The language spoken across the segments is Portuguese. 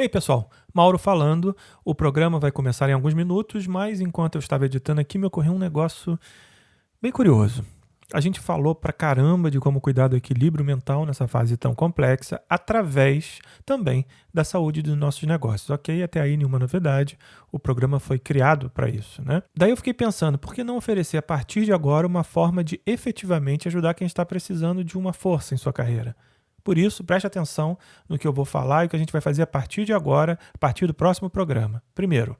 Ei, pessoal, Mauro falando. O programa vai começar em alguns minutos, mas enquanto eu estava editando aqui, me ocorreu um negócio bem curioso. A gente falou pra caramba de como cuidar do equilíbrio mental nessa fase tão complexa, através também da saúde dos nossos negócios. Ok, até aí nenhuma novidade, o programa foi criado para isso, né? Daí eu fiquei pensando, por que não oferecer a partir de agora uma forma de efetivamente ajudar quem está precisando de uma força em sua carreira? Por isso, preste atenção no que eu vou falar e o que a gente vai fazer a partir de agora, a partir do próximo programa. Primeiro,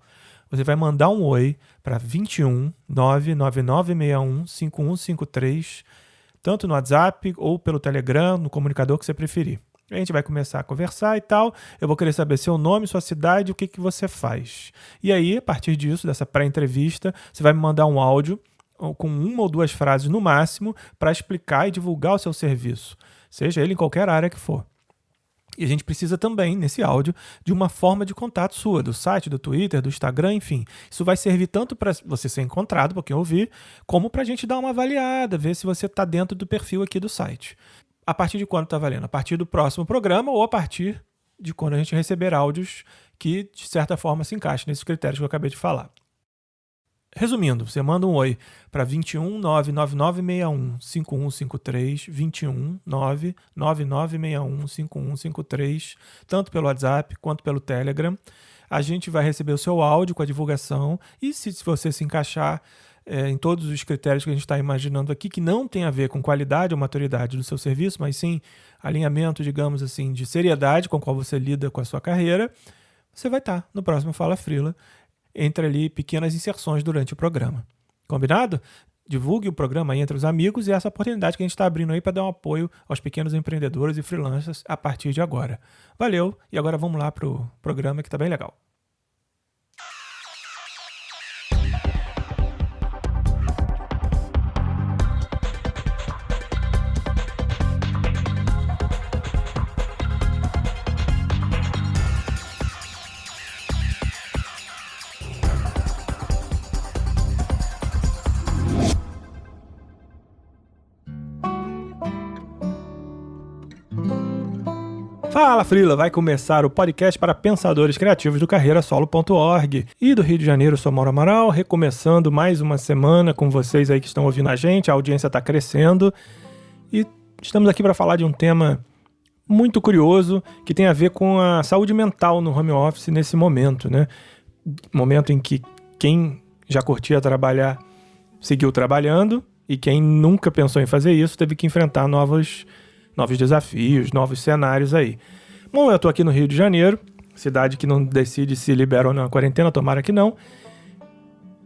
você vai mandar um oi para 21 99961 5153, tanto no WhatsApp ou pelo Telegram, no comunicador que você preferir. A gente vai começar a conversar e tal. Eu vou querer saber seu nome, sua cidade, o que você faz. E aí, a partir disso, dessa pré-entrevista, você vai me mandar um áudio com uma ou duas frases no máximo para explicar e divulgar o seu serviço, seja ele em qualquer área que for. E a gente precisa também, nesse áudio, de uma forma de contato sua, do site, do Twitter, do Instagram, enfim. Isso vai servir tanto para você ser encontrado, por quem ouvir, como para a gente dar uma avaliada, ver se você está dentro do perfil aqui do site. A partir de quando está valendo? A partir do próximo programa ou a partir de quando a gente receber áudios que, de certa forma, se encaixem nesses critérios que eu acabei de falar. Resumindo, você manda um oi para 21 99961 5153, 21 99961 5153, tanto pelo WhatsApp quanto pelo Telegram. A gente vai receber o seu áudio com a divulgação e se você se encaixar em todos os critérios que a gente está imaginando aqui, que não tem a ver com qualidade ou maturidade do seu serviço, mas sim alinhamento, digamos assim, de seriedade com a qual você lida com a sua carreira, você vai estar no próximo Fala Freela, entre ali pequenas inserções durante o programa. Combinado? Divulgue o programa aí entre os amigos e essa oportunidade que a gente está abrindo aí para dar um apoio aos pequenos empreendedores e freelancers a partir de agora. Valeu, e agora vamos lá para o programa que está bem legal. Fala Freela, vai começar o podcast para pensadores criativos do carreirasolo.org e do Rio de Janeiro, sou Mauro Amaral, recomeçando mais uma semana com vocês aí que estão ouvindo a gente, a audiência está crescendo e estamos aqui para falar de um tema muito curioso que tem a ver com a saúde mental no home office nesse momento, né? Momento em que quem já curtia trabalhar seguiu trabalhando e quem nunca pensou em fazer isso teve que enfrentar novos desafios, novos cenários aí. Bom, eu tô aqui no Rio de Janeiro, cidade que não decide se libera ou não a quarentena, tomara que não.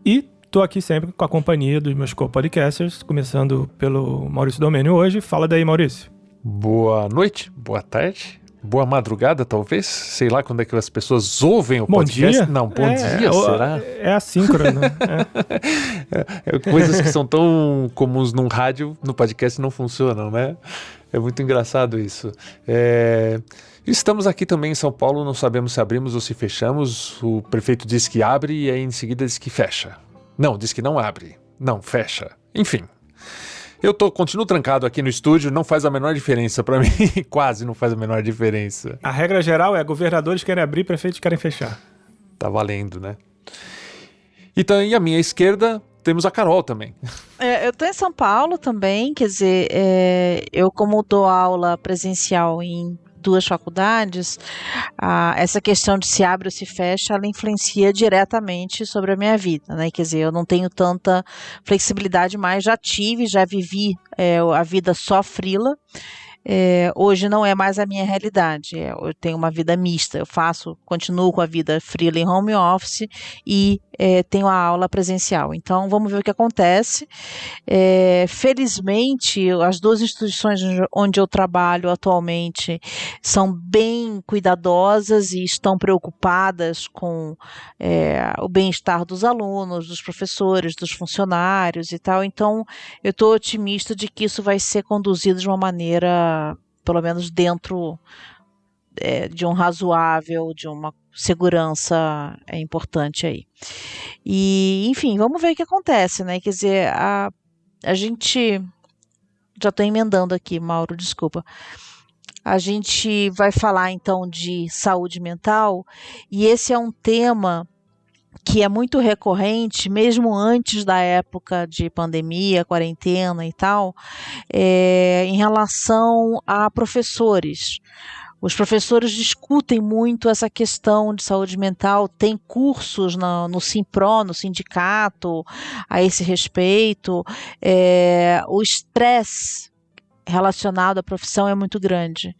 E tô aqui sempre com a companhia dos meus co-podcasters, começando pelo Maurício Domênio hoje. Fala daí, Maurício. Boa noite, boa tarde, boa madrugada talvez, sei lá quando é que as pessoas ouvem o podcast. Bom dia? Não, bom dia, será? É assíncrono. Coisas que são tão comuns num rádio, no podcast não funcionam, né? É muito engraçado isso. Estamos aqui também em São Paulo, não sabemos se abrimos ou se fechamos. O prefeito diz que abre e aí em seguida diz que fecha. Não, diz que não abre. Não, fecha. Enfim. Eu continuo trancado aqui no estúdio, não faz a menor diferença pra mim. Quase não faz a menor diferença. A regra geral é governadores querem abrir, prefeitos querem fechar. Tá valendo, né? Então, e à minha esquerda temos a Carol também. Eu estou em São Paulo também, quer dizer, eu como dou aula presencial em duas faculdades, essa questão de se abre ou se fecha, ela influencia diretamente sobre a minha vida, né? Quer dizer, eu não tenho tanta flexibilidade mais, já vivi a vida só freela. Hoje não é mais a minha realidade, eu tenho uma vida mista, continuo com a vida freela em home office e tenho a aula presencial, então vamos ver o que acontece. Felizmente as duas instituições onde eu trabalho atualmente são bem cuidadosas e estão preocupadas com o bem-estar dos alunos, dos professores, dos funcionários e tal, então eu estou otimista de que isso vai ser conduzido de uma maneira pelo menos dentro de um razoável, de uma segurança importante aí. E, enfim, vamos ver o que acontece, né? Quer dizer, a gente... Já estou emendando aqui, Mauro, desculpa. a gente vai falar então de saúde mental, e esse é um tema que é muito recorrente, mesmo antes da época de pandemia, quarentena e tal, em relação a professores. Os professores discutem muito essa questão de saúde mental, tem cursos no Simpro, no sindicato, a esse respeito. O estresse relacionado à profissão é muito grande.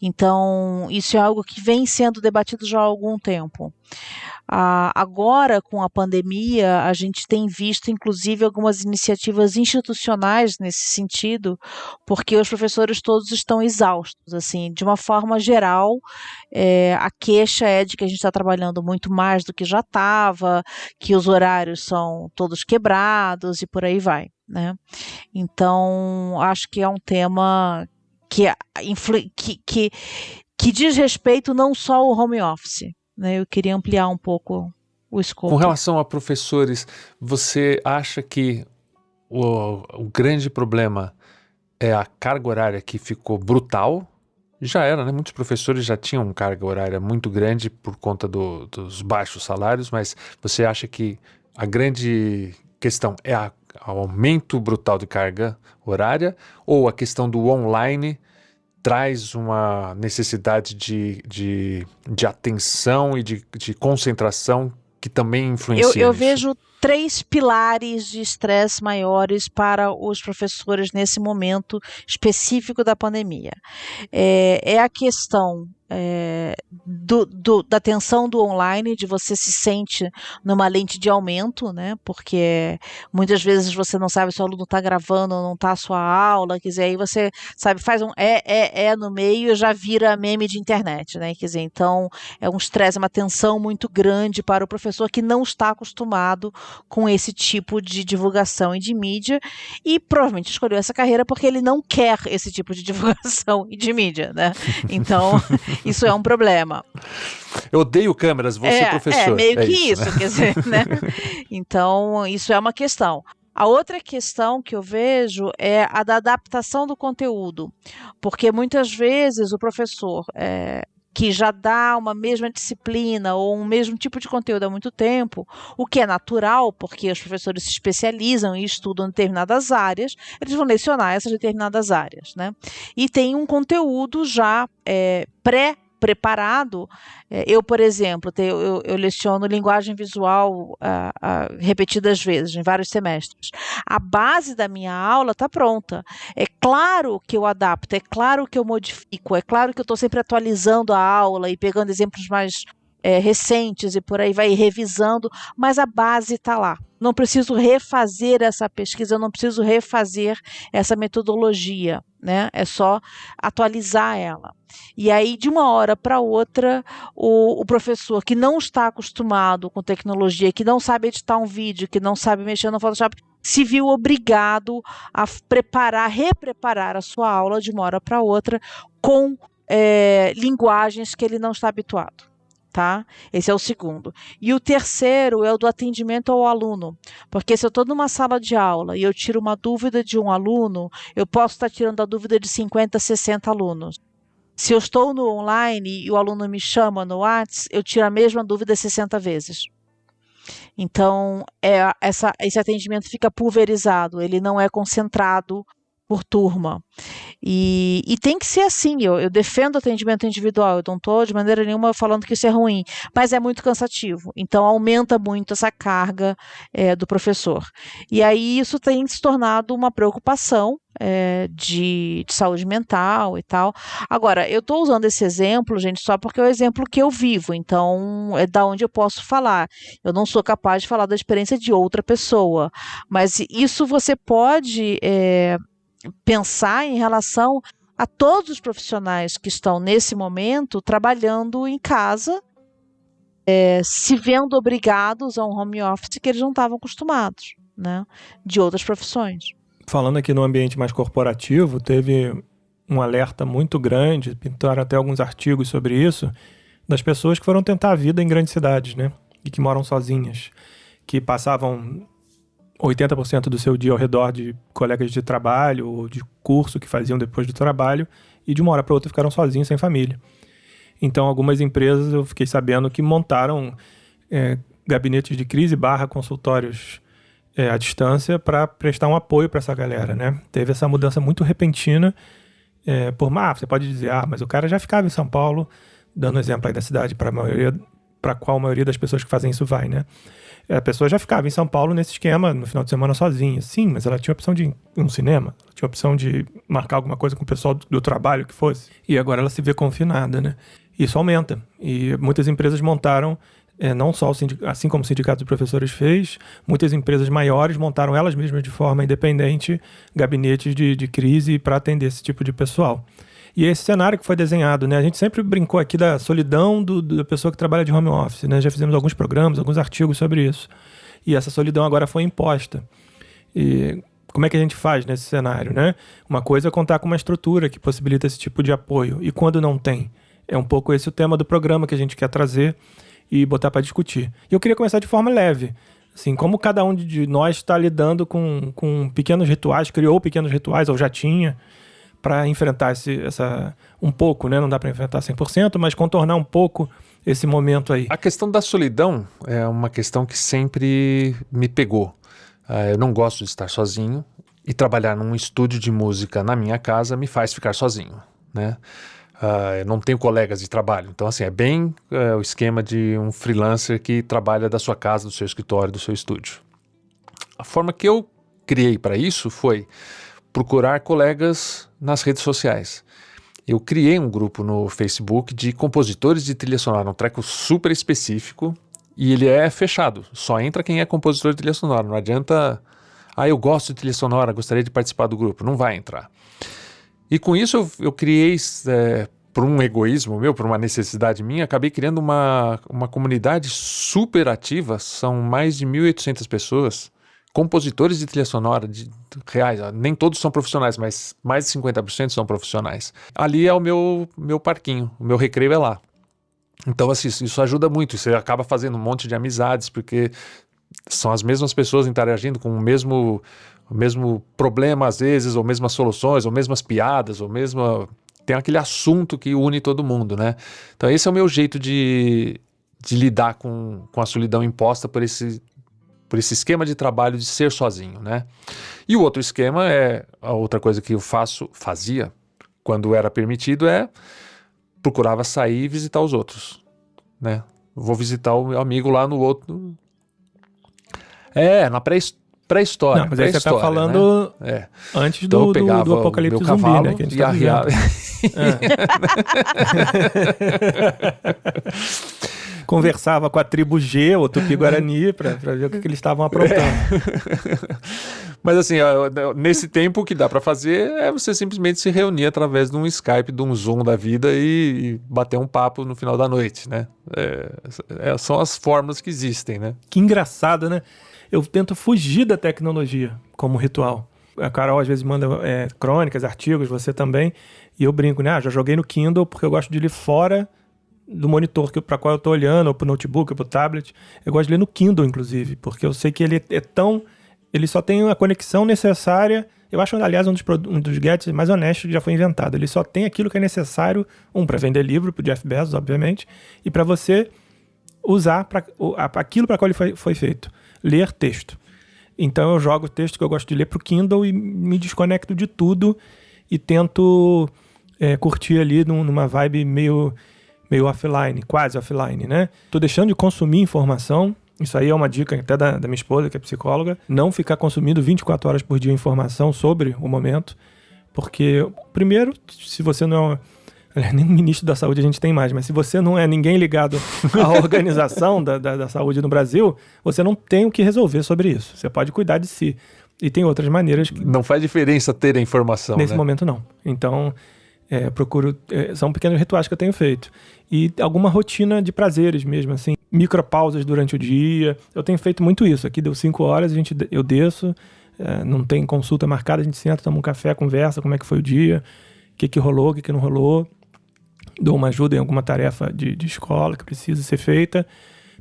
Então, isso é algo que vem sendo debatido já há algum tempo. Agora, com a pandemia, a gente tem visto, inclusive, algumas iniciativas institucionais nesse sentido, porque os professores todos estão exaustos, assim, de uma forma geral, a queixa é de que a gente está trabalhando muito mais do que já estava, que os horários são todos quebrados e por aí vai, né? Então, acho que é um tema que diz respeito não só ao home office, né? Eu queria ampliar um pouco o escopo. Com relação a professores, você acha que o grande problema é a carga horária que ficou brutal? Já era, né? Muitos professores já tinham carga horária muito grande por conta dos baixos salários, mas você acha que a grande questão é o aumento brutal de carga horária ou a questão do online traz uma necessidade de atenção e de concentração que também influencia Eu nisso? vejo 3 pilares de estresse maiores para os professores nesse momento específico da pandemia. É a questão da tensão do online, de você se sente numa lente de aumento, né? Porque muitas vezes você não sabe se o aluno está gravando ou não está a sua aula, quer dizer, aí você sabe, faz um no meio e já vira meme de internet, né? Quer dizer, então é um estresse, uma tensão muito grande para o professor que não está acostumado com esse tipo de divulgação e de mídia e provavelmente escolheu essa carreira porque ele não quer esse tipo de divulgação e de mídia, né? Então isso é um problema. Eu odeio câmeras, vou ser professor. Meio que isso, né? Quer dizer, né? Então, isso é uma questão. A outra questão que eu vejo é a da adaptação do conteúdo, porque muitas vezes o professor que já dá uma mesma disciplina ou um mesmo tipo de conteúdo há muito tempo, o que é natural, porque os professores se especializam e estudam determinadas áreas, eles vão lecionar essas determinadas áreas, né? E tem um conteúdo já preparado. Eu, por exemplo, eu leciono linguagem visual repetidas vezes, em vários semestres. A base da minha aula está pronta. É claro que eu adapto, é claro que eu modifico, é claro que eu estou sempre atualizando a aula e pegando exemplos mais recentes e por aí vai revisando, mas a base está lá. Não preciso refazer essa pesquisa, eu não preciso refazer essa metodologia, né? É só atualizar ela. E aí, de uma hora para outra, o professor que não está acostumado com tecnologia, que não sabe editar um vídeo, que não sabe mexer no Photoshop, se viu obrigado a repreparar a sua aula de uma hora para outra com linguagens que ele não está habituado. Tá? Esse é o segundo. E o terceiro é o do atendimento ao aluno, porque se eu estou numa sala de aula e eu tiro uma dúvida de um aluno, eu posso estar tirando a dúvida de 50, 60 alunos. Se eu estou no online e o aluno me chama no WhatsApp, eu tiro a mesma dúvida 60 vezes. Então, esse atendimento fica pulverizado, ele não é concentrado por turma. E tem que ser assim, eu defendo o atendimento individual, eu não estou de maneira nenhuma falando que isso é ruim, mas é muito cansativo, então aumenta muito essa carga do professor. E aí isso tem se tornado uma preocupação de saúde mental e tal. Agora, eu estou usando esse exemplo, gente, só porque é o exemplo que eu vivo, então é da onde eu posso falar. Eu não sou capaz de falar da experiência de outra pessoa, mas isso você pode pensar em relação a todos os profissionais que estão nesse momento trabalhando em casa, se vendo obrigados a um home office que eles não estavam acostumados, né, de outras profissões. Falando aqui no ambiente mais corporativo, teve um alerta muito grande, pintaram até alguns artigos sobre isso, das pessoas que foram tentar a vida em grandes cidades, né, e que moram sozinhas, que passavam 80% do seu dia ao redor de colegas de trabalho ou de curso que faziam depois do trabalho, e de uma hora para outra ficaram sozinhos, sem família. Então, algumas empresas, eu fiquei sabendo que montaram gabinetes de crise / consultórios à distância para prestar um apoio para essa galera, né? Teve essa mudança muito repentina. Você pode dizer, mas o cara já ficava em São Paulo, dando exemplo aí da cidade, para qual a maioria das pessoas que fazem isso vai, né? A pessoa já ficava em São Paulo nesse esquema, no final de semana sozinha. Sim, mas ela tinha a opção de ir em um cinema, tinha a opção de marcar alguma coisa com o pessoal do trabalho que fosse. E agora ela se vê confinada, né? Isso aumenta. E muitas empresas montaram, não só assim como o Sindicato de Professores fez, muitas empresas maiores montaram elas mesmas de forma independente gabinetes de crise para atender esse tipo de pessoal. E esse cenário que foi desenhado, né? A gente sempre brincou aqui da solidão da pessoa que trabalha de home office, né? Já fizemos alguns programas, alguns artigos sobre isso. E essa solidão agora foi imposta. E como é que a gente faz nesse cenário, né? Uma coisa é contar com uma estrutura que possibilita esse tipo de apoio. E quando não tem? É um pouco esse o tema do programa que a gente quer trazer e botar para discutir. E eu queria começar de forma leve. Assim, como cada um de nós está lidando com pequenos rituais, criou pequenos rituais, ou já tinha, para enfrentar um pouco, né? Não dá para enfrentar 100%, mas contornar um pouco esse momento aí. A questão da solidão é uma questão que sempre me pegou. Eu não gosto de estar sozinho, e trabalhar num estúdio de música na minha casa me faz ficar sozinho, né? Eu não tenho colegas de trabalho, então assim, é bem o esquema de um freelancer que trabalha da sua casa, do seu escritório, do seu estúdio. A forma que eu criei para isso foi procurar colegas nas redes sociais. Eu criei um grupo no Facebook de compositores de trilha sonora, um treco super específico, e ele é fechado, só entra quem é compositor de trilha sonora, não adianta, eu gosto de trilha sonora, gostaria de participar do grupo, não vai entrar. E com isso eu criei, por um egoísmo meu, por uma necessidade minha, acabei criando uma comunidade super ativa, são mais de 1.800 pessoas, compositores de trilha sonora reais, nem todos são profissionais, mas mais de 50% são profissionais. Ali é o meu parquinho, o meu recreio é lá. Então, assim, isso ajuda muito, você acaba fazendo um monte de amizades, porque são as mesmas pessoas interagindo com o mesmo problema às vezes, ou mesmas soluções, ou mesmas piadas, tem aquele assunto que une todo mundo, né? Então esse é o meu jeito de lidar com a solidão imposta por esse esquema de trabalho de ser sozinho, né? E o outro esquema a outra coisa que eu fazia, quando era permitido, procurava sair e visitar os outros, né? Vou visitar o meu amigo lá no outro... na pré-história. Não, mas aí você tá falando, né? Antes então do apocalipse zumbi, né? Que a gente tá arriava. Conversava com a tribo G, o Tupi-Guarani, para ver o que eles estavam aprontando. Mas assim, nesse tempo o que dá para fazer é você simplesmente se reunir através de um Skype, de um Zoom da vida e bater um papo no final da noite, né? São as fórmulas que existem, né? Que engraçado, né? Eu tento fugir da tecnologia como ritual. A Carol às vezes manda crônicas, artigos, você também, e eu brinco, né? Já joguei no Kindle porque eu gosto de ler fora do monitor para qual eu estou olhando, ou pro notebook, ou pro tablet. Eu gosto de ler no Kindle, inclusive, porque eu sei que ele ele só tem a conexão necessária. Eu acho, aliás, um dos gadgets mais honestos que já foi inventado. Ele só tem aquilo que é necessário, para vender livro, pro Jeff Bezos, obviamente, e para você usar aquilo para qual ele foi feito. Ler texto. Então eu jogo o texto que eu gosto de ler pro Kindle e me desconecto de tudo e tento curtir ali numa vibe meio offline, quase offline, né? Tô deixando de consumir informação. Isso aí é uma dica até da minha esposa, que é psicóloga. Não ficar consumindo 24 horas por dia informação sobre o momento. Porque, primeiro, se você não é... Nem o ministro da saúde a gente tem mais, mas se você não é ninguém ligado à organização da saúde no Brasil, você não tem o que resolver sobre isso. Você pode cuidar de si. E tem outras maneiras que... Não faz diferença ter a informação, nesse né? momento, não. Então, procuro... são pequenos rituais que eu tenho feito. E alguma rotina de prazeres mesmo, assim. Micropausas durante o dia. Eu tenho feito muito isso. Aqui deu 5 horas, eu desço, não tem consulta marcada, a gente senta, toma um café, conversa, como é que foi o dia, o que rolou, o que não rolou. Dou uma ajuda em alguma tarefa de escola que precisa ser feita.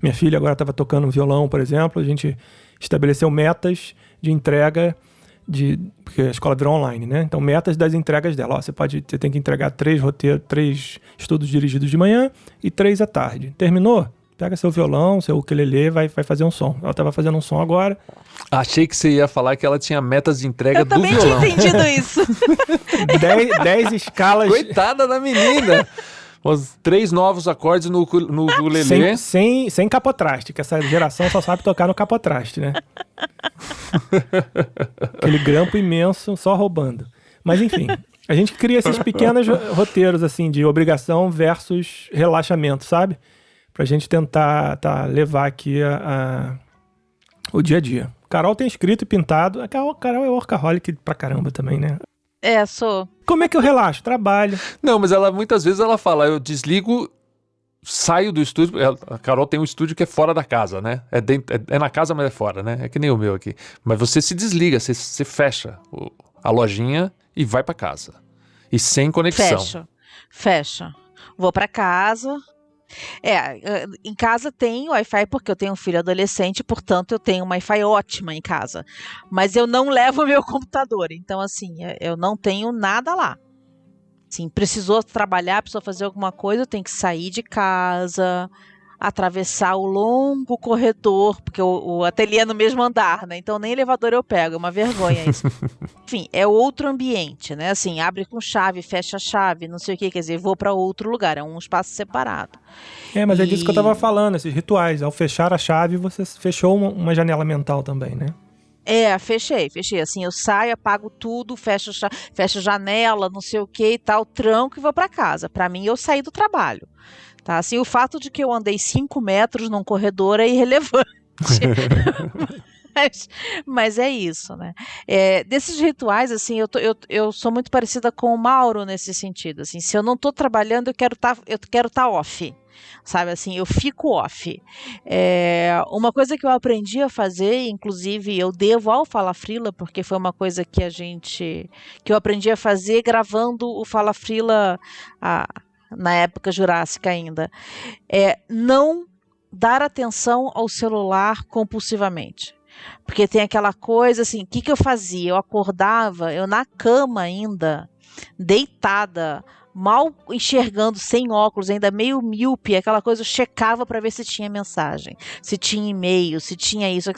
Minha filha agora estava tocando violão, por exemplo, a gente estabeleceu metas de entrega, porque a escola virou online, né? Então, metas das entregas dela. Ó, você tem que entregar 3 estudos dirigidos de manhã e 3 à tarde. Terminou? Pega seu violão, seu ukulele, vai fazer um som. Ela estava fazendo um som agora. Achei que você ia falar que ela tinha metas de entrega do violão. Eu também tinha entendido isso. 10 escalas... Coitada da menina! Os 3 novos acordes no ukulele. Sem capotraste, que essa geração só sabe tocar no capotraste, né? Aquele grampo imenso, só roubando. Mas enfim, a gente cria esses pequenos roteiros, assim, de obrigação versus relaxamento, sabe? Pra gente tentar levar aqui o dia a dia. Carol tem escrito e pintado. A Carol é workaholic pra caramba também, né? Sou. Como é que eu relaxo? Trabalho. Não, mas muitas vezes ela fala, eu desligo, saio do estúdio. A Carol tem um estúdio que é fora da casa, né? É na casa, mas é fora, né? É que nem o meu aqui. Mas você se desliga, você fecha a lojinha e vai pra casa. E sem conexão. Fecho. Vou pra casa. Em casa tem Wi-Fi porque eu tenho um filho adolescente, portanto eu tenho uma Wi-Fi ótima em casa. Mas eu não levo o meu computador, então assim, eu não tenho nada lá. Assim, precisou trabalhar, precisou fazer alguma coisa, eu tenho que sair de casa, atravessar o longo corredor, porque o ateliê é no mesmo andar, né? Então nem elevador eu pego, é uma vergonha isso. Enfim, é outro ambiente, né? Assim, abre com chave, fecha a chave, não sei o que, quer dizer, vou para outro lugar, é um espaço separado. Mas é disso que eu tava falando, esses rituais. Ao fechar a chave, você fechou uma janela mental também, né? Fechei. Assim, eu saio, apago tudo, fecho a janela, não sei o que e tal, tranco e vou para casa. Para mim, eu saí do trabalho. Tá? Assim, o fato de que eu andei 5 metros num corredor é irrelevante. Mas é isso, né? Desses rituais, assim, eu sou muito parecida com o Mauro nesse sentido. Assim, se eu não estou trabalhando, eu quero tá off. Sabe, assim, eu fico off. Uma coisa que eu aprendi a fazer, inclusive eu devo ao Fala Frila, porque foi uma coisa que eu aprendi a fazer gravando o Fala Frila na época jurássica ainda, não dar atenção ao celular compulsivamente. Porque tem aquela coisa assim, o que eu fazia? Eu acordava, eu na cama ainda, deitada, mal enxergando, sem óculos, ainda meio míope, aquela coisa, eu checava para ver se tinha mensagem, se tinha e-mail, se tinha isso.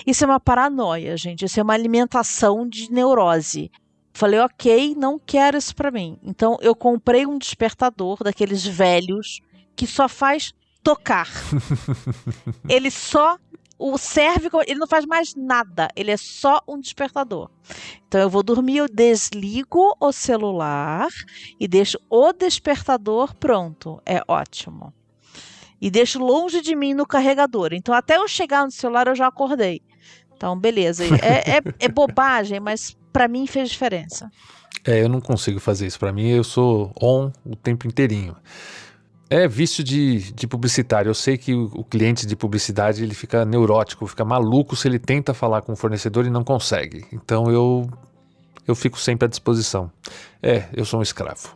Isso é uma paranoia, gente, isso é uma alimentação de neurose. Falei, ok, não quero isso pra mim. Então eu comprei um despertador daqueles velhos que só faz tocar. Ele só serve, ele não faz mais nada, ele é só um despertador. Então eu vou dormir, eu desligo o celular e deixo o despertador pronto. É ótimo. E deixo longe de mim no carregador. Então até eu chegar no celular eu já acordei. Então beleza, é bobagem, mas pra mim fez diferença. Eu não consigo fazer isso. Pra mim, eu sou on o tempo inteirinho. É vício de publicitário. Eu sei que o cliente de publicidade, ele fica neurótico, fica maluco se ele tenta falar com o fornecedor e não consegue. Então eu fico sempre à disposição. Eu sou um escravo.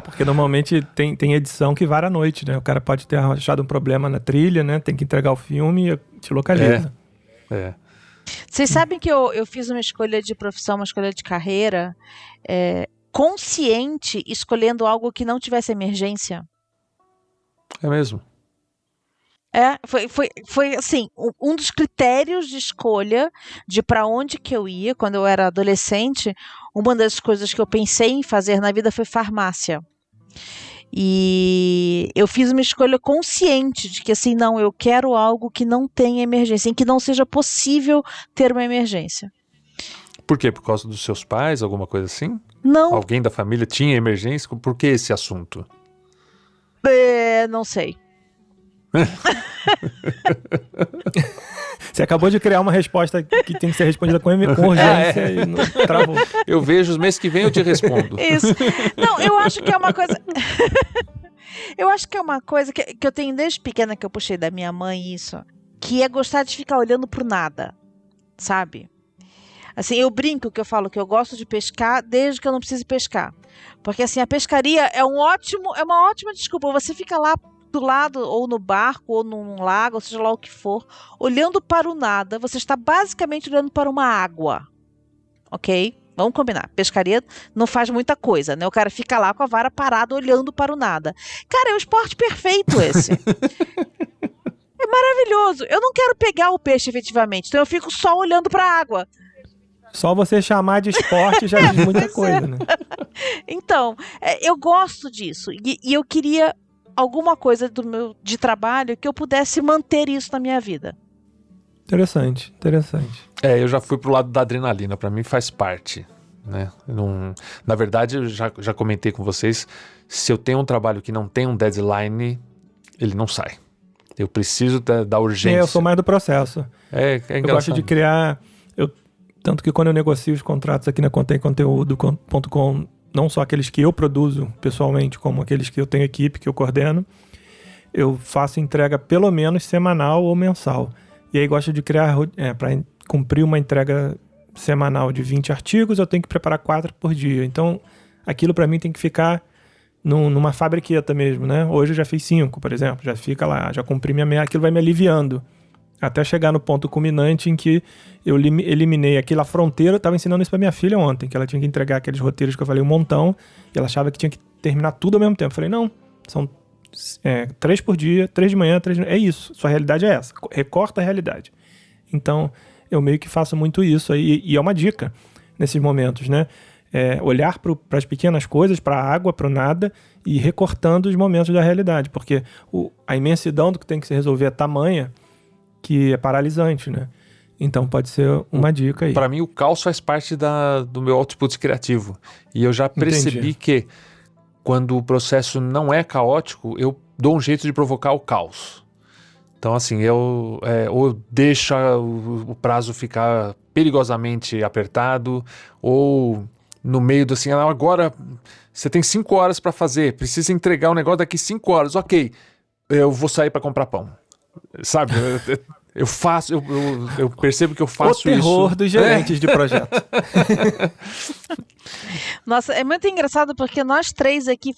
Porque normalmente tem edição que vara à noite, né? O cara pode ter achado um problema na trilha, né? Tem que entregar o filme e te localiza. Vocês sabem que eu fiz uma escolha de profissão, uma escolha de carreira consciente, escolhendo algo que não tivesse emergência. É mesmo? Foi assim, um dos critérios de escolha de para onde que eu ia quando eu era adolescente. Uma das coisas que eu pensei em fazer na vida foi farmácia. E eu fiz uma escolha consciente de que assim, não, eu quero algo que não tenha emergência, em que não seja possível ter uma emergência. Por quê? Por causa dos seus pais, alguma coisa assim? Não. Alguém da família tinha emergência? Por que esse assunto? Não sei. Você acabou de criar uma resposta que tem que ser respondida com urgência e não travou. Eu vejo os meses que vem eu te respondo. Isso. Não, eu acho que é uma coisa... eu acho que é uma coisa que eu tenho desde pequena, que eu puxei da minha mãe isso, que é gostar de ficar olhando pro nada, sabe? Assim, eu brinco que eu falo que eu gosto de pescar desde que eu não precise pescar. Porque assim, a pescaria é uma ótima desculpa. Você fica lá do lado, ou no barco, ou num lago, ou seja lá o que for, olhando para o nada, você está basicamente olhando para uma água, ok? Vamos combinar, pescaria não faz muita coisa, né? O cara fica lá com a vara parada, olhando para o nada. Cara, é o esporte perfeito esse. É maravilhoso. Eu não quero pegar o peixe efetivamente, então eu fico só olhando para a água. Só você chamar de esporte já diz muita coisa, né? Então, eu gosto disso. E eu queria alguma coisa de trabalho que eu pudesse manter isso na minha vida. Interessante. Eu já fui pro lado da adrenalina, pra mim faz parte, né? Na verdade, eu já comentei com vocês, se eu tenho um trabalho que não tem um deadline, ele não sai. Eu preciso da urgência. Eu sou mais do processo. É engraçado. Eu gosto de criar... Tanto que quando eu negocio os contratos aqui na contém-conteúdo.com, não só aqueles que eu produzo pessoalmente, como aqueles que eu tenho equipe, que eu coordeno, eu faço entrega pelo menos semanal ou mensal. E aí gosto de criar, para cumprir uma entrega semanal de 20 artigos, eu tenho que preparar 4 por dia. Então, aquilo para mim tem que ficar numa fabriqueta mesmo, né? Hoje eu já fiz 5, por exemplo, já fica lá, já cumpri minha meta, aquilo vai me aliviando. Até chegar no ponto culminante em que eu eliminei aquela fronteira. Eu estava ensinando isso para minha filha ontem, que ela tinha que entregar aqueles roteiros que eu falei um montão, e ela achava que tinha que terminar tudo ao mesmo tempo. Eu falei, não, são 3 por dia, 3 de manhã, 3 de noite. É isso, sua realidade é essa, recorta a realidade. Então, eu meio que faço muito isso aí, e é uma dica nesses momentos, né? Olhar para as pequenas coisas, para a água, para o nada, e recortando os momentos da realidade, porque a imensidão do que tem que se resolver é tamanha, que é paralisante, né? Então pode ser uma dica aí. Para mim, o caos faz parte do meu output criativo. E eu já percebi que quando o processo não é caótico, eu dou um jeito de provocar o caos. Então, assim, ou deixa o prazo ficar perigosamente apertado, ou no meio do assim, agora você tem 5 horas para fazer, precisa entregar o negócio daqui 5 horas. Ok, eu vou sair para comprar pão. Sabe, eu percebo que eu faço isso. O terror dos gerentes de projeto. Nossa, é muito engraçado porque nós 3 aqui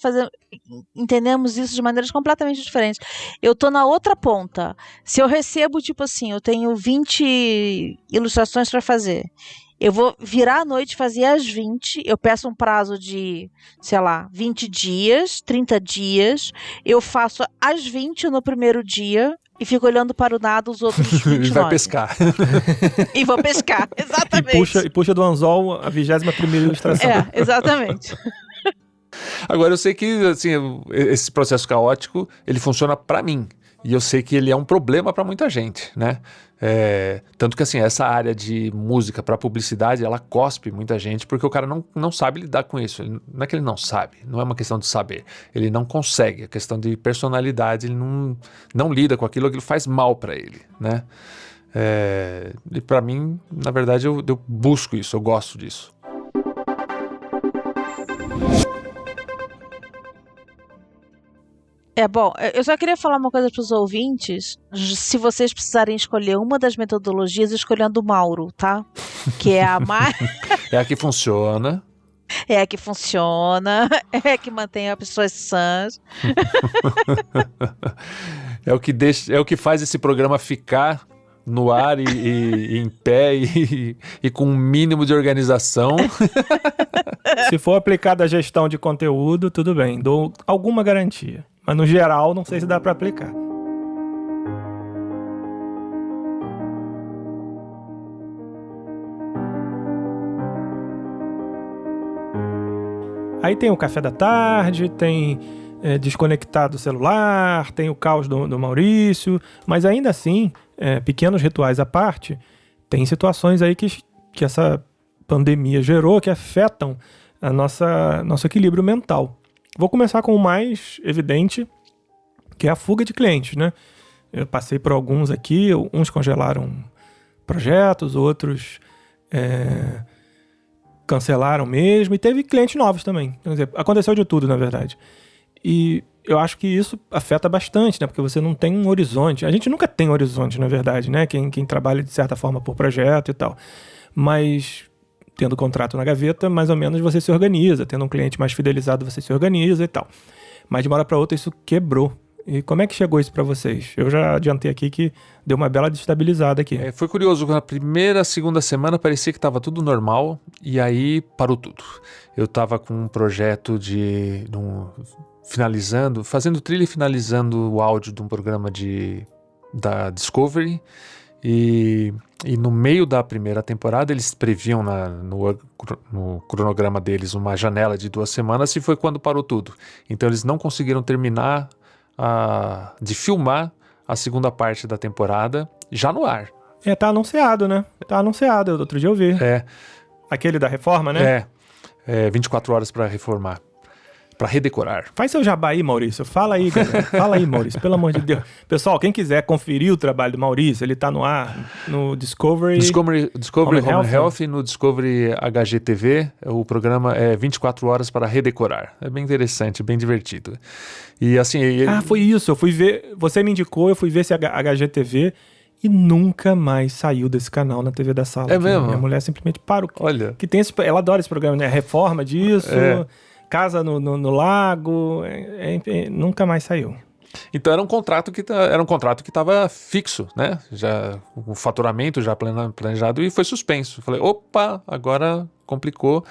entendemos isso de maneiras completamente diferentes. Eu tô na outra ponta. Se eu recebo, tipo assim, eu tenho 20 ilustrações para fazer. Eu vou virar à noite, fazer as 20, eu peço um prazo de, sei lá, 20 dias, 30 dias, eu faço as 20 no primeiro dia e fico olhando para o nada os outros 29. E vai pescar. E vou pescar, exatamente. E puxa do anzol a 21ª ilustração. Exatamente. Agora, eu sei que assim, esse processo caótico, ele funciona para mim. E eu sei que ele é um problema para muita gente, né? Tanto que assim, essa área de música para publicidade, ela cospe muita gente, porque o cara não sabe lidar com isso. Não é que ele não sabe, não é uma questão de saber. Ele não consegue, é questão de personalidade, ele não lida com aquilo faz mal para ele, né? E para mim, na verdade, eu busco isso, eu gosto disso. Bom, eu só queria falar uma coisa para os ouvintes. Se vocês precisarem escolher uma das metodologias, escolhendo o Mauro, tá? Que é a mais... É a que funciona. É a que funciona, é a que mantém as pessoas sãs. É o que faz esse programa ficar no ar e em pé e com um mínimo de organização. Se for aplicada a gestão de conteúdo, tudo bem, dou alguma garantia. Mas no geral, não sei se dá para aplicar. Aí tem o café da tarde, tem desconectar do celular, tem o caos do Maurício, mas ainda assim, pequenos rituais à parte, tem situações aí que essa pandemia gerou que afetam nosso equilíbrio mental. Vou começar com o mais evidente, que é a fuga de clientes, né? Eu passei por alguns aqui, uns congelaram projetos, outros cancelaram mesmo, e teve clientes novos também. Quer dizer, aconteceu de tudo, na verdade. E eu acho que isso afeta bastante, né? Porque você não tem um horizonte. A gente nunca tem horizonte, na verdade, né? Quem trabalha de certa forma por projeto e tal. Mas tendo contrato na gaveta, mais ou menos você se organiza. Tendo um cliente mais fidelizado, você se organiza e tal. Mas de uma hora para outra isso quebrou. E como é que chegou isso para vocês? Eu já adiantei aqui que deu uma bela destabilizada aqui. Foi curioso, na primeira, segunda semana parecia que estava tudo normal e aí parou tudo. Eu estava com um projeto fazendo trilha e finalizando o áudio de um programa da Discovery e no meio da primeira temporada eles previam no cronograma deles uma janela de 2 semanas e foi quando parou tudo. Então eles não conseguiram terminar de filmar a segunda parte da temporada já no ar. Tá anunciado, né? Tá anunciado, outro dia eu vi. Aquele da reforma, né? 24 horas para reformar. Para redecorar. Faz seu jabá aí, Maurício. Fala aí, galera. Fala aí, Maurício. Pelo amor de Deus. Pessoal, quem quiser conferir o trabalho do Maurício, ele tá no ar no Discovery Home Health e no Discovery HGTV. O programa é 24 horas para redecorar. É bem interessante, bem divertido. E assim... foi isso. Eu fui ver... Você me indicou, eu fui ver esse HGTV e nunca mais saiu desse canal na TV da sala. É mesmo? Minha mulher simplesmente parou. Olha. Ela adora esse programa, né? Reforma disso... Casa no lago, nunca mais saiu. Então era um contrato que estava fixo, né? Já o faturamento já planejado e foi suspenso. Falei, opa, agora complicou.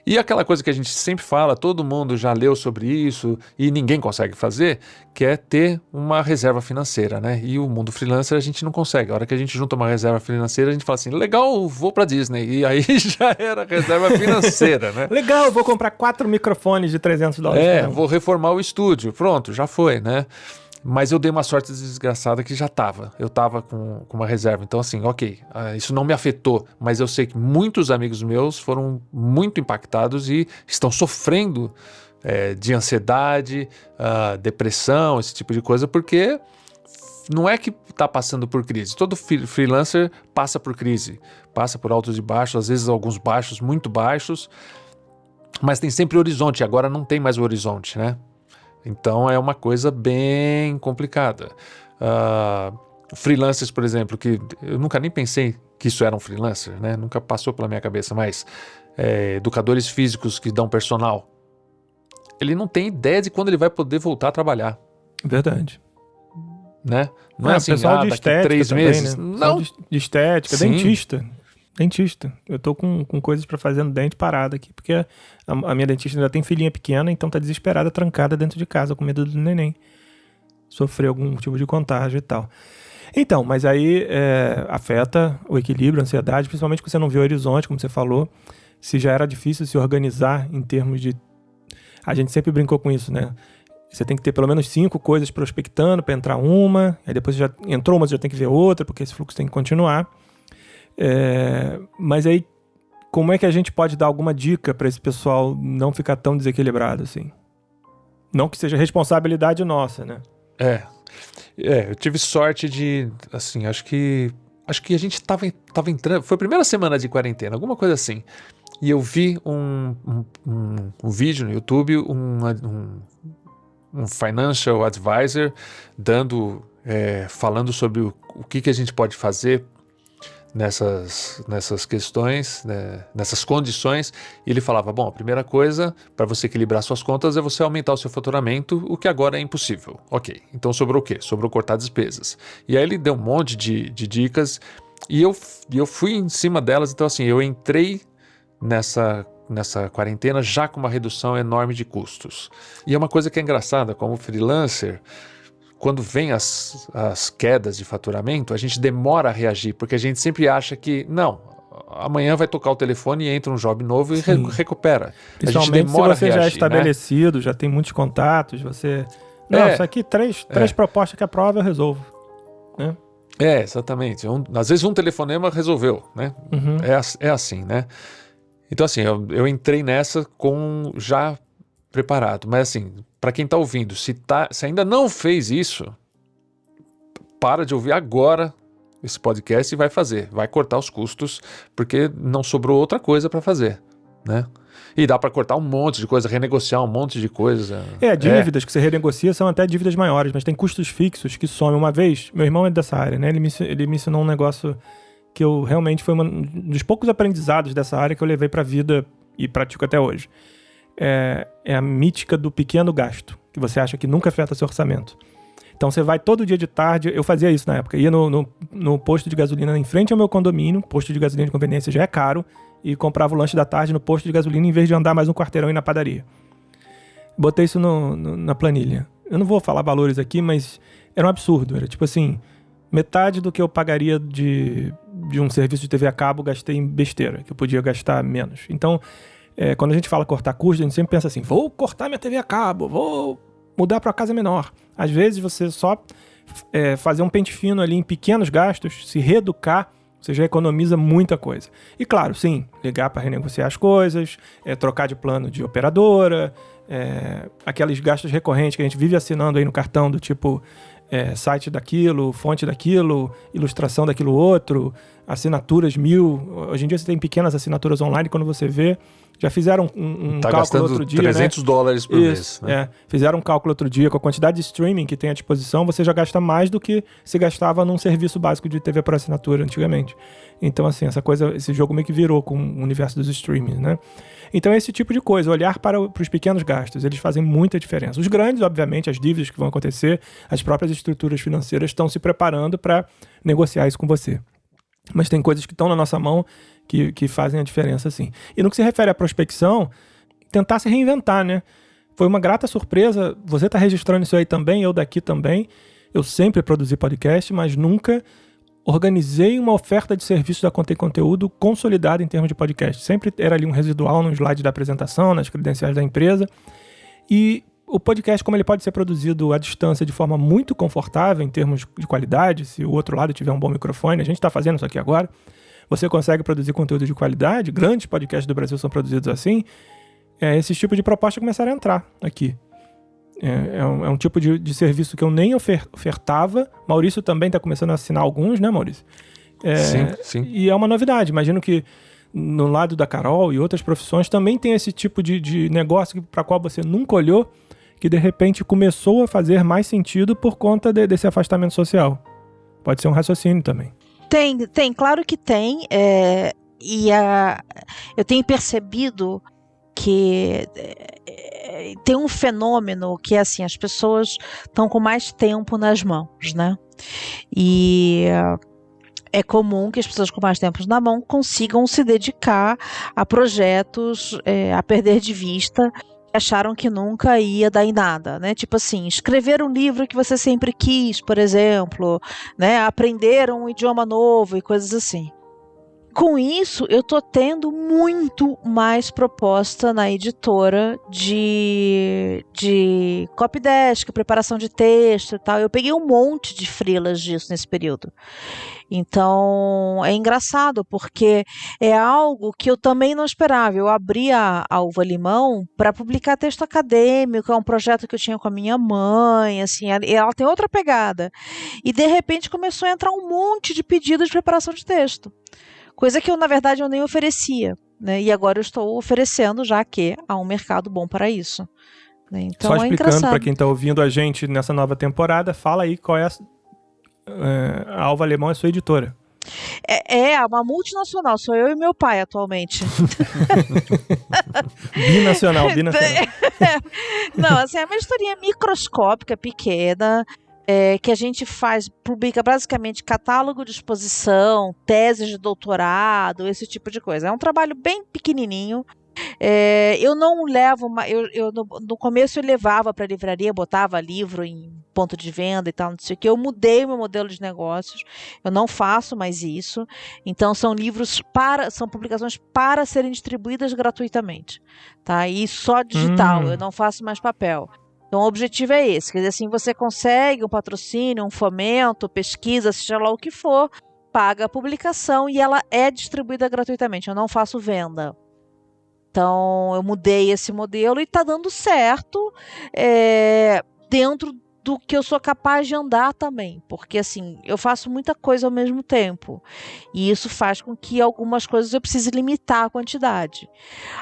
E aquela coisa que a gente sempre fala, todo mundo já leu sobre isso e ninguém consegue fazer, que é ter uma reserva financeira, né? E o mundo freelancer a gente não consegue. A hora que a gente junta uma reserva financeira, a gente fala assim, legal, vou pra Disney. E aí já era reserva financeira, né? Legal, vou comprar 4 microfones de $300. Vou reformar o estúdio. Pronto, já foi, né? Mas eu dei uma sorte desgraçada que eu estava com uma reserva. Então assim, ok, isso não me afetou, mas eu sei que muitos amigos meus foram muito impactados e estão sofrendo de ansiedade, depressão, esse tipo de coisa, porque não é que está passando por crise. Todo freelancer passa por crise, passa por altos e baixos, às vezes alguns baixos, muito baixos, mas tem sempre horizonte. Agora não tem mais o horizonte, né? Então é uma coisa bem complicada. Freelancers, por exemplo, que eu nunca nem pensei que isso era um freelancer, né? Nunca passou pela minha cabeça, mas educadores físicos que dão personal, ele não tem ideia de quando ele vai poder voltar a trabalhar. Verdade. Né? Não é assim, pessoal de daqui estética 3 também, meses. né? Não. De estética, Sim. Dentista. Eu tô com coisas pra fazer no dente parado aqui, porque a minha dentista ainda tem filhinha pequena, então tá desesperada, trancada dentro de casa, com medo do neném sofrer algum tipo de contágio e tal. Então, mas aí afeta o equilíbrio, a ansiedade, principalmente porque você não vê o horizonte, como você falou. Se já era difícil se organizar em termos de... A gente sempre brincou com isso, né? Você tem que ter pelo menos 5 coisas prospectando para entrar uma, aí depois já entrou uma, você já tem que ver outra, porque esse fluxo tem que continuar. Mas aí, como é que a gente pode dar alguma dica para esse pessoal não ficar tão desequilibrado assim? Não que seja responsabilidade nossa, né? Eu tive sorte de, assim, acho que a gente tava entrando, foi a primeira semana de quarentena, alguma coisa assim, e eu vi um vídeo no YouTube, um financial advisor falando sobre o que a gente pode fazer nessas questões, né, nessas condições, e ele falava, bom, a primeira coisa para você equilibrar suas contas é você aumentar o seu faturamento, o que agora é impossível. Ok, então sobrou o quê? Sobrou cortar despesas. E aí ele deu um monte de dicas e eu fui em cima delas, então assim, eu entrei nessa quarentena já com uma redução enorme de custos. E é uma coisa que é engraçada, como freelancer, quando vem as quedas de faturamento, a gente demora a reagir, porque a gente sempre acha que, não, amanhã vai tocar o telefone e entra um job novo e recupera. Principalmente a gente demora se você já é estabelecido, né? Já tem muitos contatos, você... Não, isso aqui, três propostas que aprova, eu resolvo. Né? Exatamente. Às vezes um telefonema resolveu, né? Uhum. É assim, né? Então assim, eu entrei nessa já preparado, mas assim... Para quem está ouvindo, se ainda não fez isso, para de ouvir agora esse podcast e vai cortar os custos, porque não sobrou outra coisa para fazer, né? E dá para cortar um monte de coisa, renegociar um monte de coisa. Dívidas que você renegocia são até dívidas maiores, mas tem custos fixos que somem. Uma vez, meu irmão é dessa área, né? Ele me ensinou um negócio que eu realmente foi um dos poucos aprendizados dessa área que eu levei para a vida e pratico até hoje. É a mítica do pequeno gasto, que você acha que nunca afeta seu orçamento. Então você vai todo dia de tarde, eu fazia isso na época, ia no posto de gasolina em frente ao meu condomínio, posto de gasolina de conveniência já é caro, e comprava o lanche da tarde no posto de gasolina em vez de andar mais um quarteirão e ir na padaria. Botei isso na planilha. Eu não vou falar valores aqui, mas era um absurdo. Era tipo assim, metade do que eu pagaria de um serviço de TV a cabo, gastei em besteira, que eu podia gastar menos. Então, quando a gente fala cortar custo, a gente sempre pensa assim, vou cortar minha TV a cabo, vou mudar para uma casa menor. Às vezes você só fazer um pente fino ali em pequenos gastos, se reeducar, você já economiza muita coisa. E claro, sim, ligar para renegociar as coisas, trocar de plano de operadora, aqueles gastos recorrentes que a gente vive assinando aí no cartão do tipo site daquilo, fonte daquilo, ilustração daquilo outro, assinaturas 1000. Hoje em dia você tem pequenas assinaturas online, quando você vê, já fizeram um cálculo outro dia, $300 por mês. Né? Fizeram um cálculo outro dia, com a quantidade de streaming que tem à disposição, você já gasta mais do que se gastava num serviço básico de TV por assinatura antigamente. Então, assim, esse jogo meio que virou com o universo dos streamings, né? Então, esse tipo de coisa, olhar para os pequenos gastos, eles fazem muita diferença. Os grandes, obviamente, as dívidas que vão acontecer, as próprias estruturas financeiras estão se preparando para negociar isso com você. Mas tem coisas que estão na nossa mão que fazem a diferença, sim. E no que se refere à prospecção, tentar se reinventar, né? Foi uma grata surpresa, você está registrando isso aí também, eu daqui também. Eu sempre produzi podcast, mas nunca organizei uma oferta de serviço da Contém Conteúdo consolidada em termos de podcast. Sempre era ali um residual no slide da apresentação, nas credenciais da empresa. E o podcast, como ele pode ser produzido à distância de forma muito confortável em termos de qualidade, se o outro lado tiver um bom microfone, a gente está fazendo isso aqui agora, você consegue produzir conteúdo de qualidade, grandes podcasts do Brasil são produzidos assim, esses tipos de propostas começaram a entrar aqui. É um tipo de serviço que eu nem ofertava. Maurício também está começando a assinar alguns, né, Maurício? Sim. E é uma novidade. Imagino que no lado da Carol e outras profissões também tem esse tipo de negócio para qual você nunca olhou, que de repente começou a fazer mais sentido por conta desse afastamento social. Pode ser um raciocínio também. Tem, claro que tem. Eu tenho percebido que tem um fenômeno que é assim, as pessoas estão com mais tempo nas mãos, né? E é comum que as pessoas com mais tempo na mão consigam se dedicar a projetos a perder de vista, que acharam que nunca ia dar em nada, né? Tipo assim, escrever um livro que você sempre quis, por exemplo, né? Aprender um idioma novo e coisas assim. Com isso, eu tô tendo muito mais proposta na editora de copydesk, preparação de texto e tal. Eu peguei um monte de freelas disso nesse período. Então, é engraçado, porque é algo que eu também não esperava. Eu abri a Uva Limão para publicar texto acadêmico, é um projeto que eu tinha com a minha mãe, assim, ela tem outra pegada. E, de repente, começou a entrar um monte de pedidos de preparação de texto. Coisa que na verdade eu nem oferecia, né? E agora eu estou oferecendo, já que há um mercado bom para isso. Né? Então, só explicando para é quem está ouvindo a gente nessa nova temporada, fala aí qual é a Alva Alemão, é sua editora. É uma multinacional, sou eu e meu pai atualmente. Binacional. Não, assim, é uma editoria microscópica, pequena, que a gente publica basicamente catálogo de exposição, teses de doutorado, esse tipo de coisa. É um trabalho bem pequenininho. Eu não levo, no começo eu levava para a livraria, botava livro em ponto de venda e tal, não sei o que. Eu mudei meu modelo de negócios, eu não faço mais isso. Então são são publicações para serem distribuídas gratuitamente, tá? E só digital, eu não faço mais papel. Então o objetivo é esse, quer dizer, assim, você consegue um patrocínio, um fomento, pesquisa, seja lá o que for, paga a publicação e ela é distribuída gratuitamente, eu não faço venda. Então eu mudei esse modelo e está dando certo dentro do que eu sou capaz de andar também, porque assim, eu faço muita coisa ao mesmo tempo, e isso faz com que algumas coisas eu precise limitar a quantidade.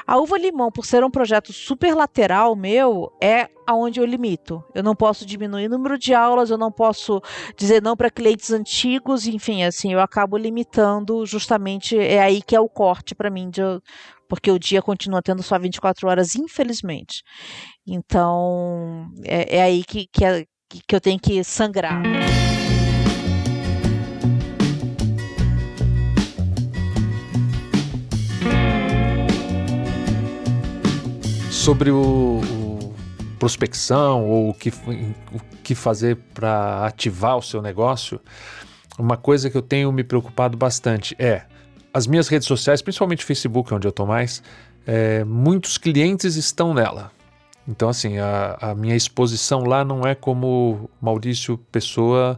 A Uva Limão, por ser um projeto super lateral meu, é aonde eu limito. Eu não posso diminuir o número de aulas, eu não posso dizer não para clientes antigos, enfim, assim, eu acabo limitando, justamente, é aí que é o corte para mim, porque o dia continua tendo só 24 horas, infelizmente. Então, é aí que que eu tenho que sangrar. Sobre o prospecção ou o que fazer para ativar o seu negócio, uma coisa que eu tenho me preocupado bastante é as minhas redes sociais, principalmente o Facebook, onde eu estou mais, muitos clientes estão nela. Então, assim, a minha exposição lá não é como Maurício Pessoa,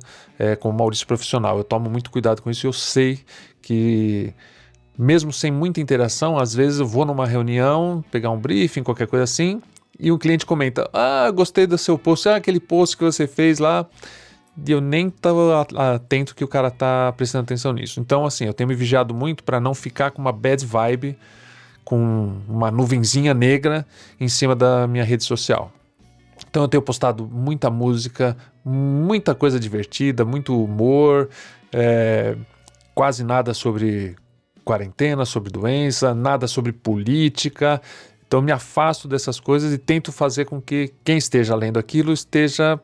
como Maurício Profissional. Eu tomo muito cuidado com isso e eu sei que, mesmo sem muita interação, às vezes eu vou numa reunião, pegar um briefing, qualquer coisa assim, e um cliente comenta, gostei do seu post, aquele post que você fez lá, e eu nem estava atento que o cara está prestando atenção nisso. Então, assim, eu tenho me vigiado muito para não ficar com uma bad vibe, com uma nuvenzinha negra em cima da minha rede social. Então eu tenho postado muita música, muita coisa divertida, muito humor, quase nada sobre quarentena, sobre doença, nada sobre política. Então eu me afasto dessas coisas e tento fazer com que quem esteja lendo aquilo esteja